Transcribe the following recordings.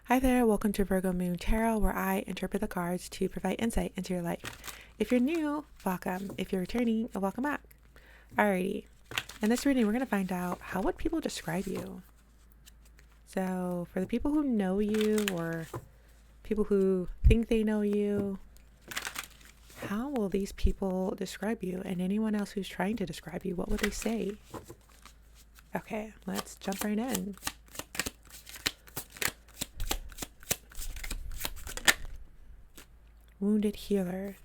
Hi there, welcome to Virgo Moon Tarot, where I interpret the cards to provide insight into your life. If you're new, welcome. If you're returning, welcome back. Alrighty, in this reading, we're going to find out how would people describe you. So, for the people who know you or people who think they know you, how will these people describe you? And anyone else who's trying to describe you, what would they say? Okay, let's jump right in. Wounded healer.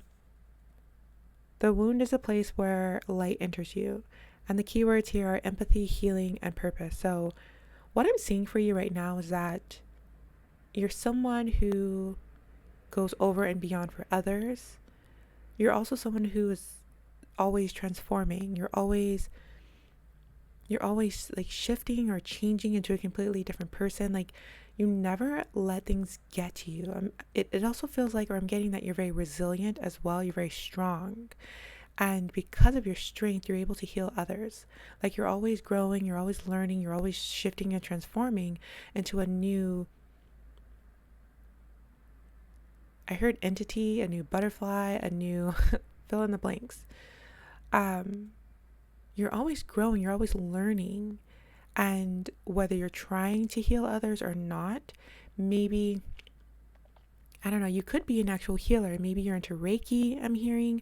The wound is a place where light enters you. And the keywords here are empathy, healing, and purpose. So what I'm seeing for you right now is that you're someone who goes over and beyond for others. You're also someone who is always transforming. You're always like shifting or changing into a completely different person. Like you never let things get to you. It also feels like, or I'm getting that you're very resilient as well. You're very strong. And because of your strength, you're able to heal others. Like you're always growing, you're always learning, you're always shifting and transforming into a new, I heard entity, a new butterfly, a new fill in the blanks. You're always growing, you're always learning. And whether you're trying to heal others or not, maybe, I don't know, you could be an actual healer. Maybe you're into Reiki, I'm hearing,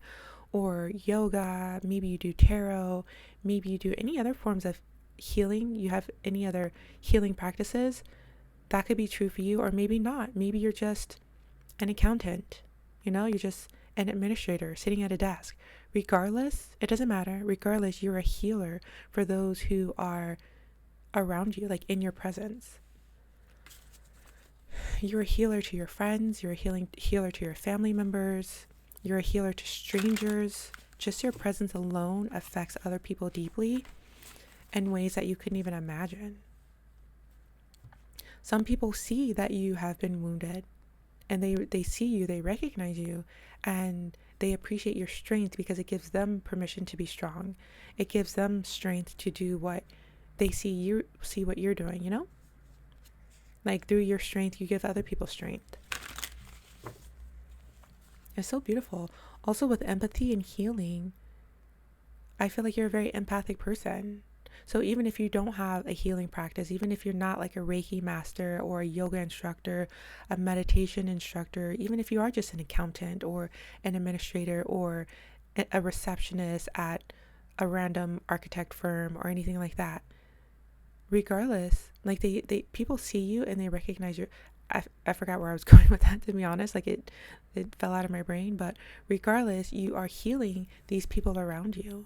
or yoga. Maybe you do tarot. Maybe you do any other forms of healing. You have any other healing practices. That could be true for you, or maybe not. Maybe you're just an accountant. You're just an administrator sitting at a desk. Regardless, it doesn't matter. Regardless, you're a healer for those who are around you, like in your presence. You're a healer to your friends. You're a healer to your family members. You're a healer to strangers. Just your presence alone affects other people deeply in ways that you couldn't even imagine. Some people see that you have been wounded and they see you, they recognize you, and they appreciate your strength because it gives them permission to be strong. It gives them strength to do what they see what you're doing. Like through your strength, you give other people strength. It's so beautiful. Also with empathy and healing, I feel like you're a very empathic person. So even if you don't have a healing practice, even if you're not like a Reiki master or a yoga instructor, a meditation instructor, even if you are just an accountant or an administrator or a receptionist at a random architect firm or anything like that, regardless, like they people see you and they recognize you. I forgot where I was going with that, to be honest. Like it fell out of my brain, but regardless, you are healing these people around you.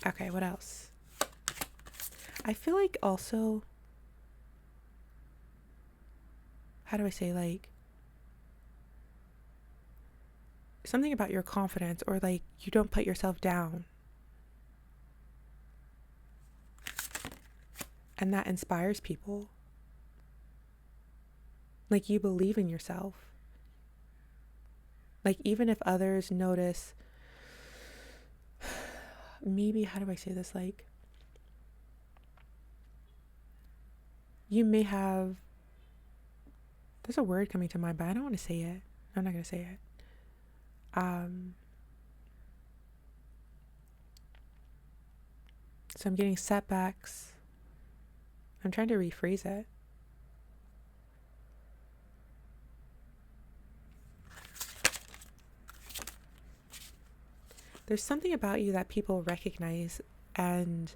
Okay, what else? I feel like also, how do I say, like something about your confidence, or like you don't put yourself down. And that inspires people. Like you believe in yourself. Like even if others notice, maybe, how do I say this? Like you may have, there's a word coming to mind, but I don't want to say it. I'm not going to say it. So I'm getting setbacks. I'm trying to rephrase it. There's something about you that people recognize, and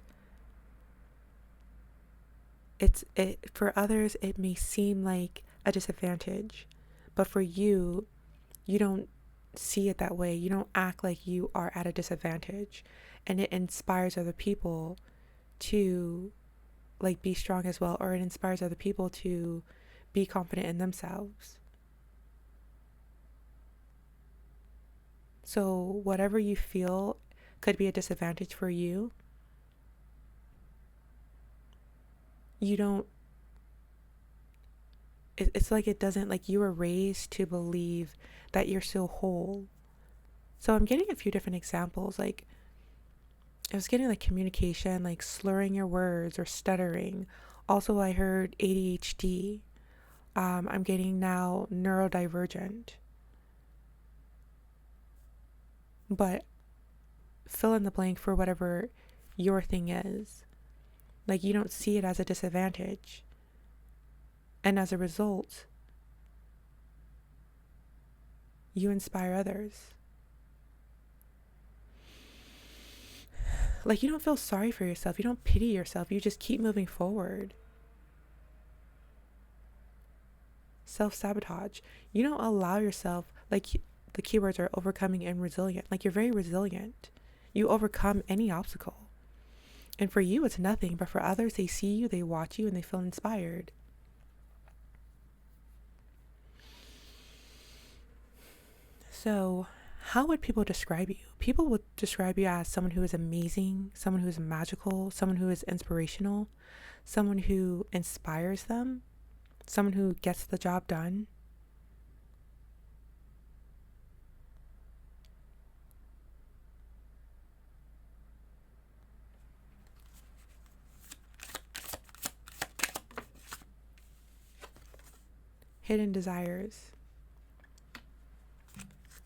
for others it may seem like a disadvantage, but for you, you don't see it that way. You don't act like you are at a disadvantage, and it inspires other people to like be strong as well, or it inspires other people to be confident in themselves. So whatever you feel could be a disadvantage for you, you don't, it's like it doesn't, like you were raised to believe that you're so whole. So I'm getting a few different examples. Like I was getting like communication, like slurring your words or stuttering. Also, I heard ADHD. I'm getting now neurodivergent. But fill in the blank for whatever your thing is. Like, you don't see it as a disadvantage. And as a result, you inspire others. Like, you don't feel sorry for yourself. You don't pity yourself. You just keep moving forward. Self-sabotage. You don't allow yourself, like the keywords are overcoming and resilient. Like, you're very resilient. You overcome any obstacle. And for you, it's nothing. But for others, they see you, they watch you, and they feel inspired. So, how would people describe you? People would describe you as someone who is amazing, someone who is magical, someone who is inspirational, someone who inspires them, someone who gets the job done. Hidden desires.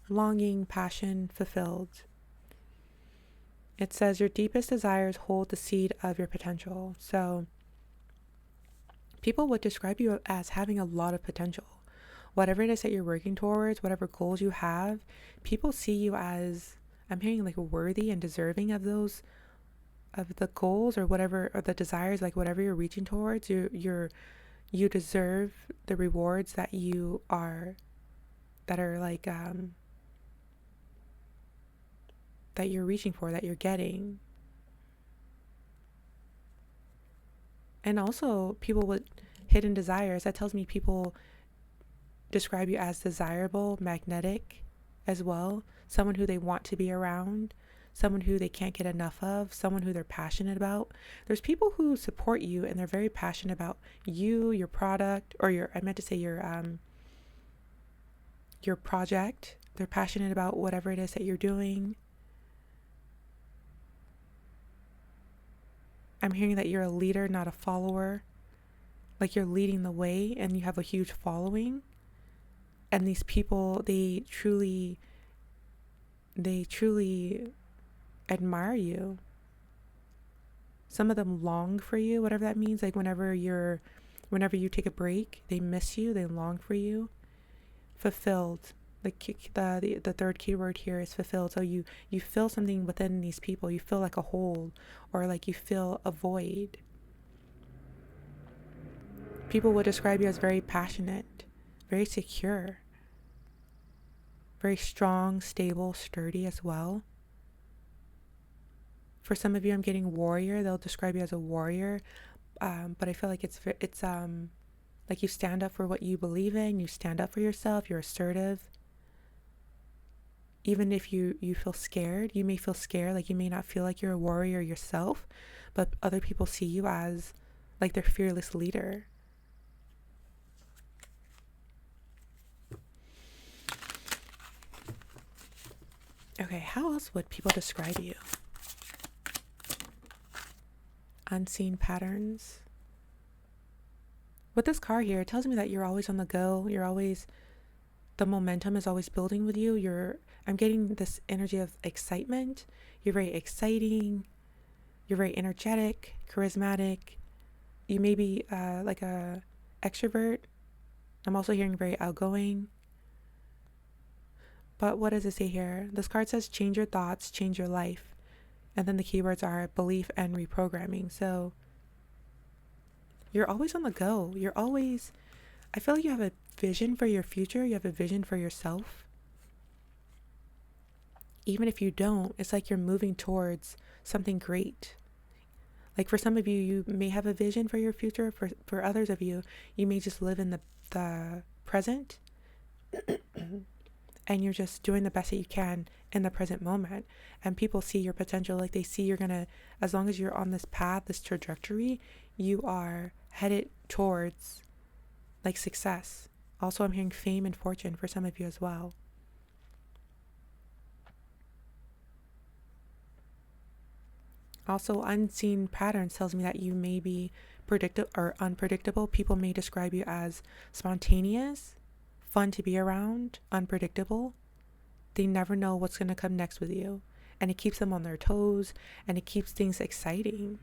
Longing, passion, fulfilled. It says your deepest desires hold the seed of your potential. So people would describe you as having a lot of potential. Whatever it is that you're working towards, whatever goals you have, people see you as, I'm hearing like worthy and deserving of those, of the goals or whatever, or the desires, like whatever you're reaching towards, you deserve the rewards that you are, that are like, that you're reaching for, that you're getting. And also people with hidden desires, that tells me people describe you as desirable, magnetic as well, someone who they want to be around, someone who they can't get enough of, someone who they're passionate about. There's people who support you and they're very passionate about you, your product, or your, I meant to say your project. They're passionate about whatever it is that you're doing. I'm hearing that you're a leader, not a follower. Like, you're leading the way and you have a huge following. And these people, they truly admire you. Some of them long for you, whatever that means. Like, whenever you take a break, they miss you, they long for you. Fulfilled. The third keyword here is fulfilled. So you feel something within these people. You feel like a hole, or like you feel a void. People would describe you as very passionate, very secure, very strong, stable, sturdy as well. For some of you, I'm getting warrior. They'll describe you as a warrior, but I feel like it's like you stand up for what you believe in. You stand up for yourself. You're assertive. Even if you feel scared, you may feel scared, like you may not feel like you're a warrior yourself, but other people see you as like their fearless leader. Okay, how else would people describe you? Unseen patterns. With this card here, it tells me that you're always on the go. The momentum is always building with you. I'm getting this energy of excitement. You're very exciting. You're very energetic, charismatic. You may be like a extrovert. I'm also hearing very outgoing. But what does it say here? This card says change your thoughts, change your life. And then the keywords are belief and reprogramming. So you're always on the go. I feel like you have a vision for your future. You have a vision for yourself. Even if you don't, it's like you're moving towards something great. Like, for some of you, you may have a vision for your future. For others of you, you may just live in the present and you're just doing the best that you can in the present moment. And people see your potential. Like, they see as long as you're on this path, this trajectory, you are headed towards like success. Also, I'm hearing fame and fortune for some of you as well. Also, unseen patterns tells me that you may be predictable or unpredictable. People may describe you as spontaneous, fun to be around, unpredictable. They never know what's going to come next with you. And it keeps them on their toes and it keeps things exciting.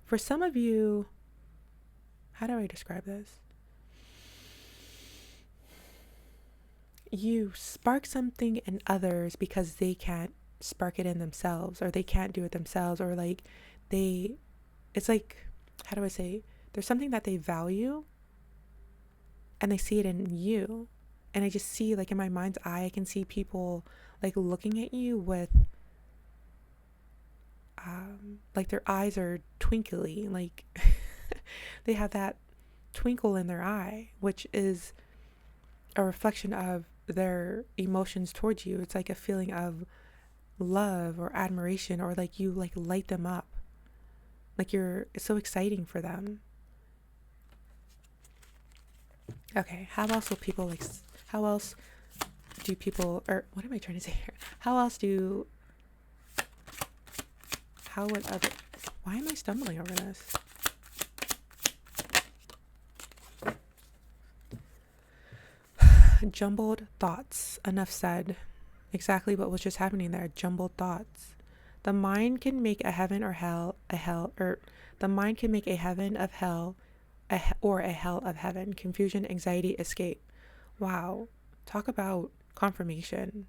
For some of you, how do I describe this? You spark something in others because they can't spark it in themselves, or they can't do it themselves, or like it's like, how do I say, there's something that they value and they see it in you. And I just see, like, in my mind's eye, I can see people like looking at you with like their eyes are twinkly, like they have that twinkle in their eye, which is a reflection of their emotions towards you. It's like a feeling of love or admiration, or like you like light them up, like it's so exciting for them. Okay, how else will people like, how else do people, or what am I trying to say here, how else do, how would other, why am I stumbling over this? Jumbled thoughts. Enough said. Exactly what was just happening there. Jumbled thoughts. The mind can make a heaven or hell, or the mind can make a heaven of hell, or a hell of heaven. Confusion, anxiety, escape. Wow. Talk about confirmation.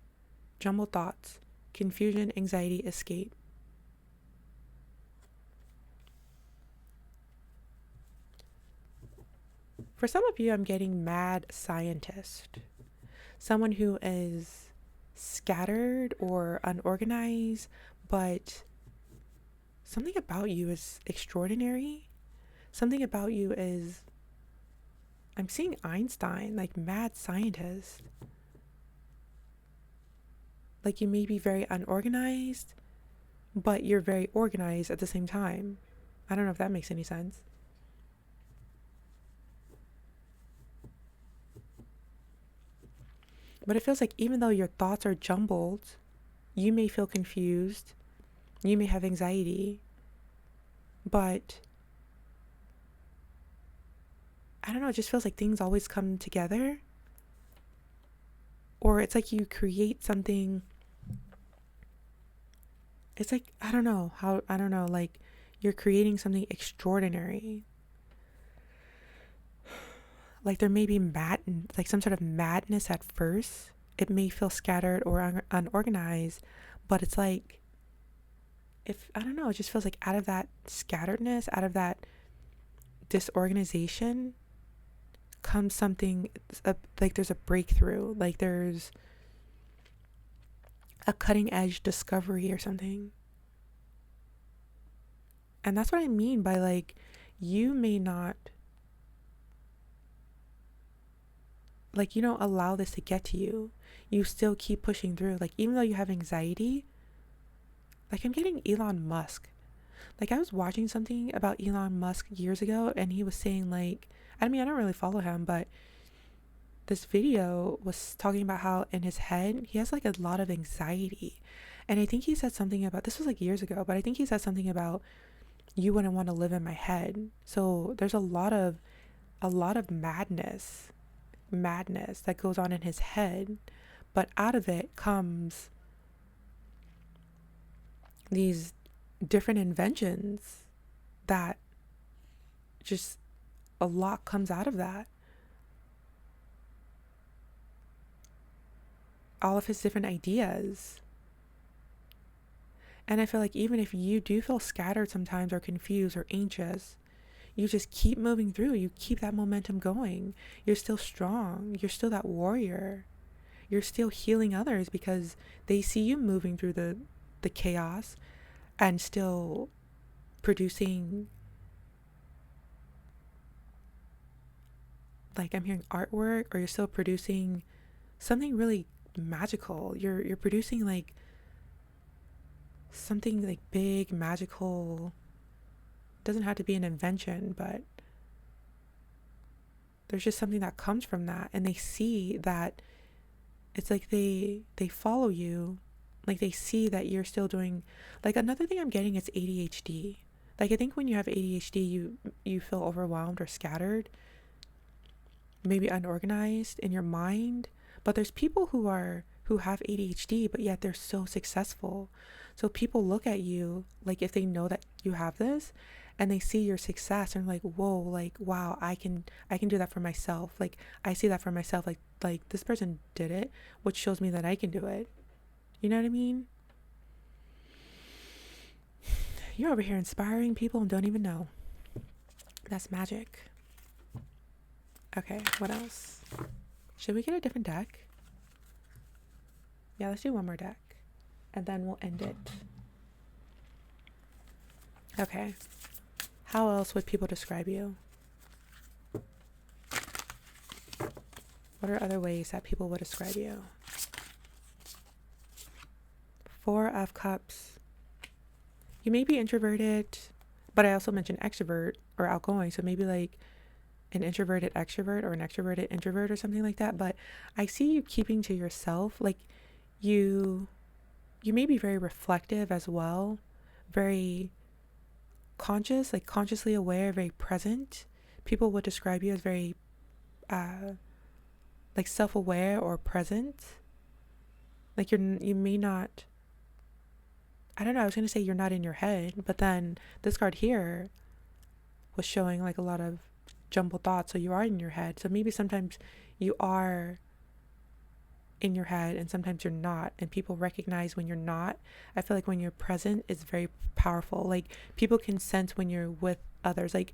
Jumbled thoughts. Confusion, anxiety, escape. For some of you, I'm getting mad scientist. Someone who is scattered or unorganized, but something about you is extraordinary. Something about you is, I'm seeing Einstein, like mad scientist. Like you may be very unorganized, but you're very organized at the same time. I don't know if that makes any sense. But it feels like even though your thoughts are jumbled, you may feel confused, you may have anxiety, but I don't know, it just feels like things always come together. Or it's like you create something. It's like, I don't know, like you're creating something extraordinary. Like there may be like some sort of madness at first. It may feel scattered or unorganized, but it's like, if, I don't know, it just feels like out of that scatteredness, out of that disorganization comes something, like there's a breakthrough, like there's a cutting edge discovery or something. And that's what I mean by like, you may not, like, you don't allow this to get to you. You still keep pushing through. Like, even though you have anxiety, like I'm getting Elon Musk. Like I was watching something about Elon Musk years ago and he was saying like, I mean, I don't really follow him, but this video was talking about how in his head, he has like a lot of anxiety. And I think he said something about, this was like years ago, but I think he said something about, you wouldn't want to live in my head. So there's a lot of madness that goes on in his head, but out of it comes these different inventions that just, a lot comes out of that. All of his different ideas. And I feel like even if you do feel scattered sometimes or confused or anxious, you just keep moving through. You keep that momentum going. You're still strong. You're still that warrior. You're still healing others because they see you moving through the chaos and still producing, like I'm hearing artwork, or you're still producing something really magical. You're producing like something like big, magical. Doesn't have to be an invention, but there's just something that comes from that, and they see that it's like they follow you, like they see that you're still doing. Like another thing I'm getting is ADHD. Like I think when you have ADHD, you feel overwhelmed or scattered, maybe unorganized in your mind. But there's people who have ADHD, but yet they're so successful. So people look at you like if they know that you have this and they see your success and like, whoa, like wow, I can do that for myself. Like I see that for myself. Like this person did it, which shows me that I can do it. You know what I mean? You're over here inspiring people and don't even know. That's magic. Okay, what else? Should we get a different deck? Yeah, let's do one more deck. And then we'll end it. Okay. How else would people describe you? What are other ways that people would describe you? Four of Cups. You may be introverted, but I also mentioned extrovert or outgoing. So maybe like an introverted extrovert or an extroverted introvert or something like that. But I see you keeping to yourself. Like you may be very reflective as well, very conscious, like consciously aware, very present. People would describe you as very like self-aware or present. Like you may not, I don't know, I was going to say you're not in your head, but then this card here was showing like a lot of jumbled thoughts, so you are in your head. So maybe sometimes you are in your head and sometimes you're not, and people recognize when you're not. I feel like when you're present it's very powerful. Like people can sense when you're with others. Like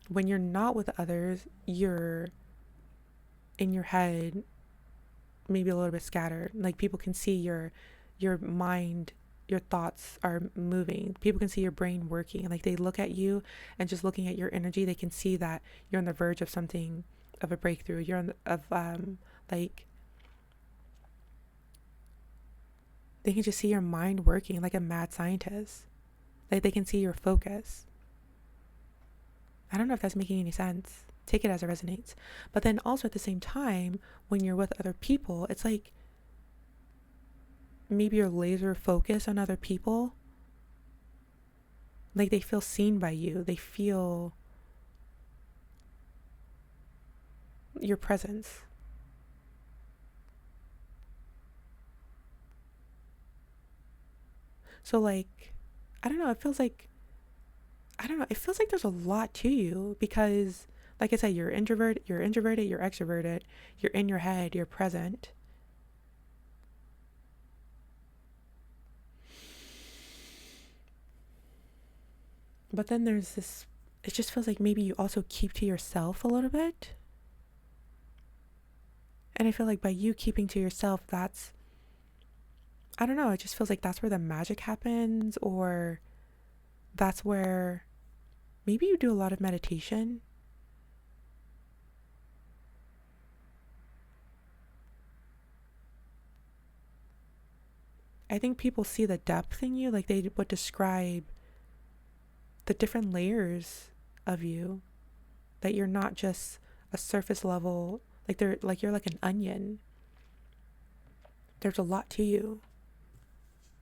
when you're not with others, you're in your head, maybe a little bit scattered. Like people can see your mind, your thoughts are moving. People can see your brain working. Like they look at you and just looking at your energy, they can see that you're on the verge of something, of a breakthrough. You're on like they can just see your mind working like a mad scientist. Like they can see your focus. I don't know if that's making any sense. Take it as it resonates. But then also at the same time, when you're with other people, it's like maybe you're laser focused on other people. Like they feel seen by you. They feel your presence. So like, I don't know, it feels like, I don't know, it feels like there's a lot to you because like I said, you're introverted, you're extroverted, you're in your head, you're present. But then there's this, it just feels like maybe you also keep to yourself a little bit. And I feel like by you keeping to yourself, that's, I don't know, it just feels like that's where the magic happens, or that's where maybe you do a lot of meditation. I think people see the depth in you, like they would describe the different layers of you, that you're not just a surface level, like you're like an onion. There's a lot to you.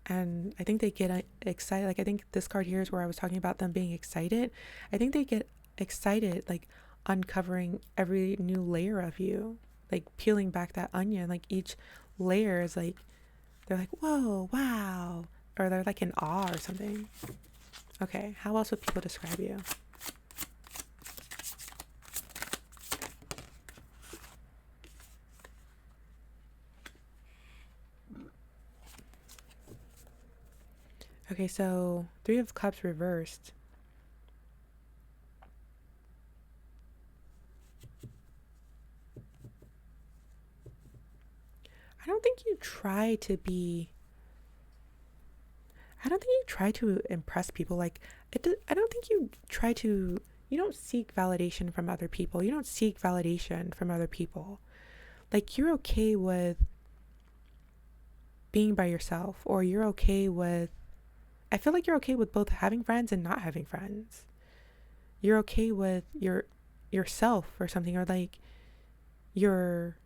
And I think they get excited. Like I think this card here is where I was talking about them being excited. I think they get excited, like uncovering every new layer of you, like peeling back that onion. Like each layer is like, they're like, whoa, wow. Or they're like in awe or something. Okay, how else would people describe you? Okay, so Three of Cups reversed. I don't think you try to be, I don't think you try to impress people. Like, I don't think you try to, you don't seek validation from other people. You don't seek validation from other people. Like, you're okay with being by yourself, or you're okay with, I feel like you're okay with both having friends and not having friends. You're okay with yourself or something, or like you're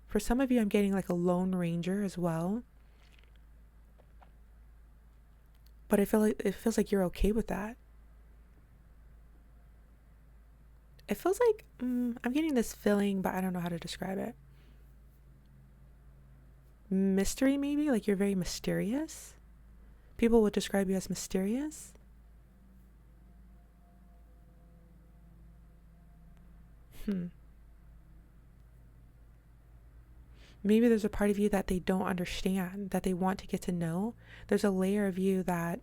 For some of you, I'm getting like a lone ranger as well. But I feel like it feels like you're okay with that. It feels like I'm getting this feeling, but I don't know how to describe it. Mystery, maybe? Like you're very mysterious? People would describe you as mysterious? Maybe there's a part of you that they don't understand, that they want to get to know. There's a layer of you that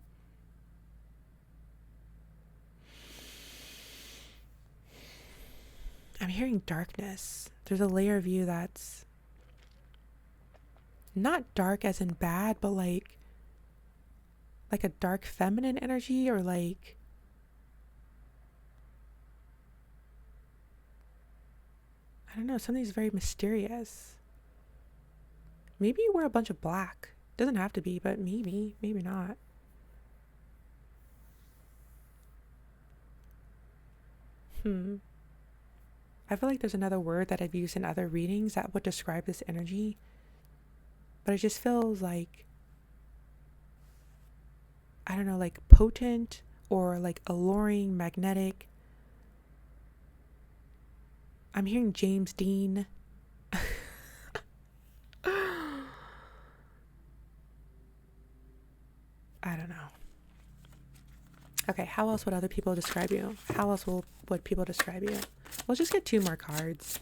I'm hearing darkness. There's a layer of you that's not dark as in bad, but like a dark feminine energy, or like I don't know, something's very mysterious. Maybe you wear a bunch of black. Doesn't have to be, but maybe not. I feel like there's another word that I've used in other readings that would describe this energy, but it just feels like, I don't know, like potent or like alluring, magnetic. I'm hearing James Dean. I don't know. Okay, how else would other people describe you? How else would people describe you? We'll just get 2 more cards.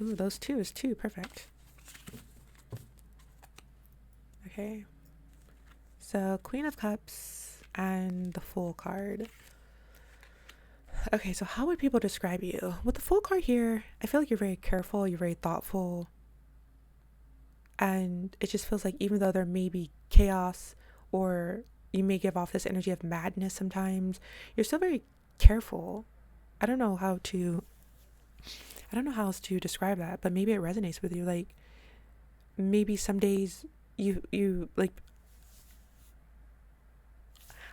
Ooh, those 2 is 2. Perfect. Okay. So, Queen of Cups and the Fool card. Okay, so how would people describe you? With the Fool card here, I feel like you're very careful, you're very thoughtful. And it just feels like even though there may be chaos, or you may give off this energy of madness sometimes, you're still very careful. I don't know how else to describe that, but maybe it resonates with you. Like maybe some days you like,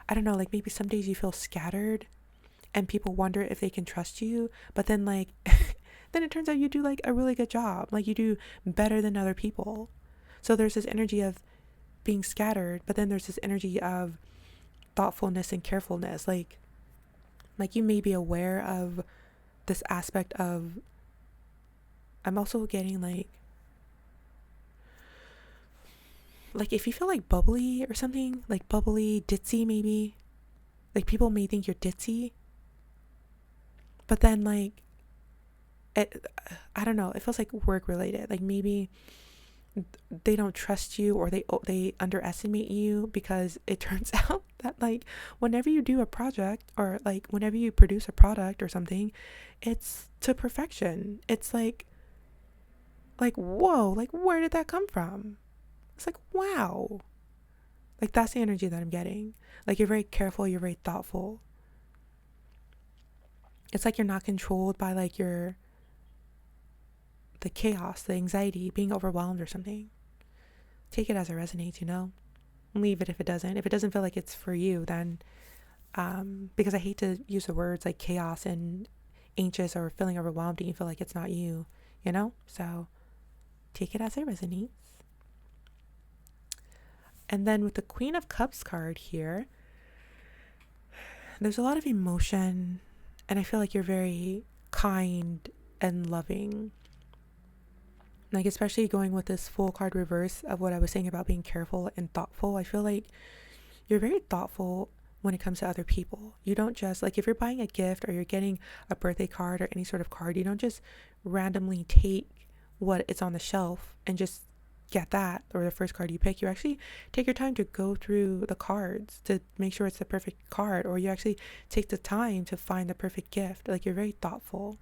I don't know, like maybe some days you feel scattered and people wonder if they can trust you, but then like then it turns out you do like a really good job. Like you do better than other people. So there's this energy of being scattered, but then there's this energy of thoughtfulness and carefulness. Like you may be aware of this aspect of, I'm also getting like if you feel like bubbly or something, like bubbly, ditzy maybe, like people may think you're ditzy, but then like I don't know, it feels like work related. Like maybe they don't trust you, or they underestimate you, because it turns out that like whenever you do a project, or like whenever you produce a product or something, it's to perfection. It's like whoa, like where did that come from? It's like wow. Like that's the energy that I'm getting. Like you're very careful, you're very thoughtful. It's like you're not controlled by like the chaos, the anxiety, being overwhelmed or something. Take it as it resonates, leave it if it doesn't. If it doesn't feel like it's for you, then because I hate to use the words like chaos and anxious or feeling overwhelmed and you feel like it's not you, so take it as it resonates. And then with the Queen of Cups card here, there's a lot of emotion, and I feel like you're very kind and loving. Like especially going with this Fool card reverse of what I was saying about being careful and thoughtful. I feel like you're very thoughtful when it comes to other people. You don't just, like, if you're buying a gift or you're getting a birthday card or any sort of card, you don't just randomly take what is on the shelf and just get that, or the first card you pick. You actually take your time to go through the cards to make sure it's the perfect card, or you actually take the time to find the perfect gift. Like you're very thoughtful.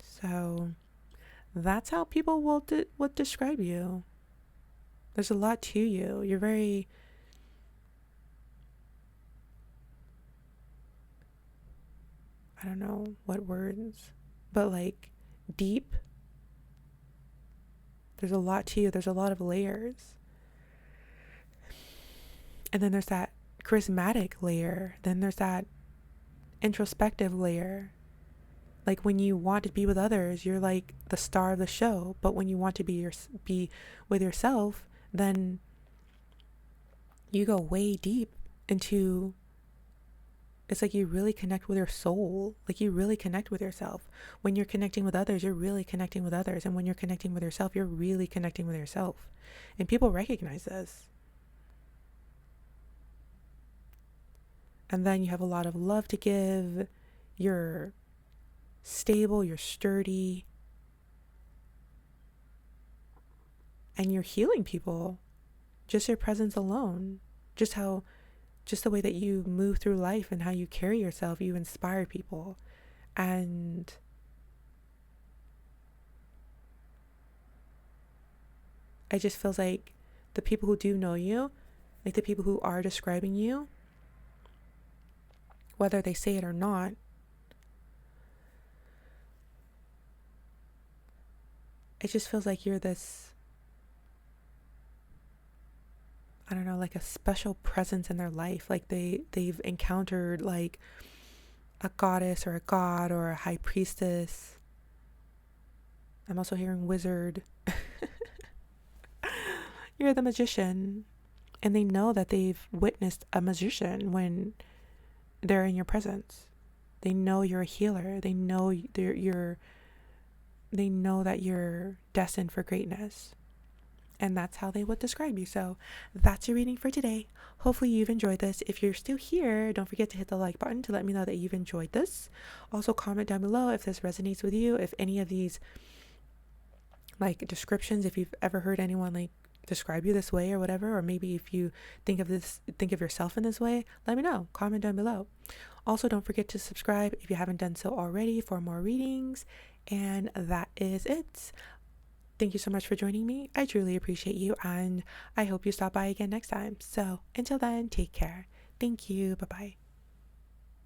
So that's how people would describe you. There's a lot to you. You're very, I don't know what words, but like deep. There's a lot to you. There's a lot of layers. And then there's that charismatic layer. Then there's that introspective layer. Like when you want to be with others, you're like the star of the show. But when you want to be with yourself, then you go way deep into, it's like you really connect with your soul. Like you really connect with yourself. When you're connecting with others, you're really connecting with others. And when you're connecting with yourself, you're really connecting with yourself. And people recognize this. And then you have a lot of love to give. You're stable, you're sturdy. And you're healing people. Just your presence alone. Just the way that you move through life and how you carry yourself, you inspire people. And it just feels like the people who do know you, like the people who are describing you, whether they say it or not, it just feels like you're this, I don't know, like a special presence in their life. Like they've encountered like a goddess or a god or a high priestess. I'm also hearing wizard. You're the magician. And they know that they've witnessed a magician when they're in your presence. They know you're a healer. They know they know that you're destined for greatness. And that's how they would describe you. So that's your reading for today. Hopefully you've enjoyed this. If you're still here, don't forget to hit the like button to let me know that you've enjoyed this. Also comment down below if this resonates with you, if any of these like descriptions, if you've ever heard anyone like describe you this way or whatever, or maybe if you think of yourself in this way, let me know. Comment down below. Also, don't forget to subscribe if you haven't done so already for more readings. And that is it. Thank you so much for joining me. I truly appreciate you, and I hope you stop by again next time. So until then, take care. Thank you. Bye-bye.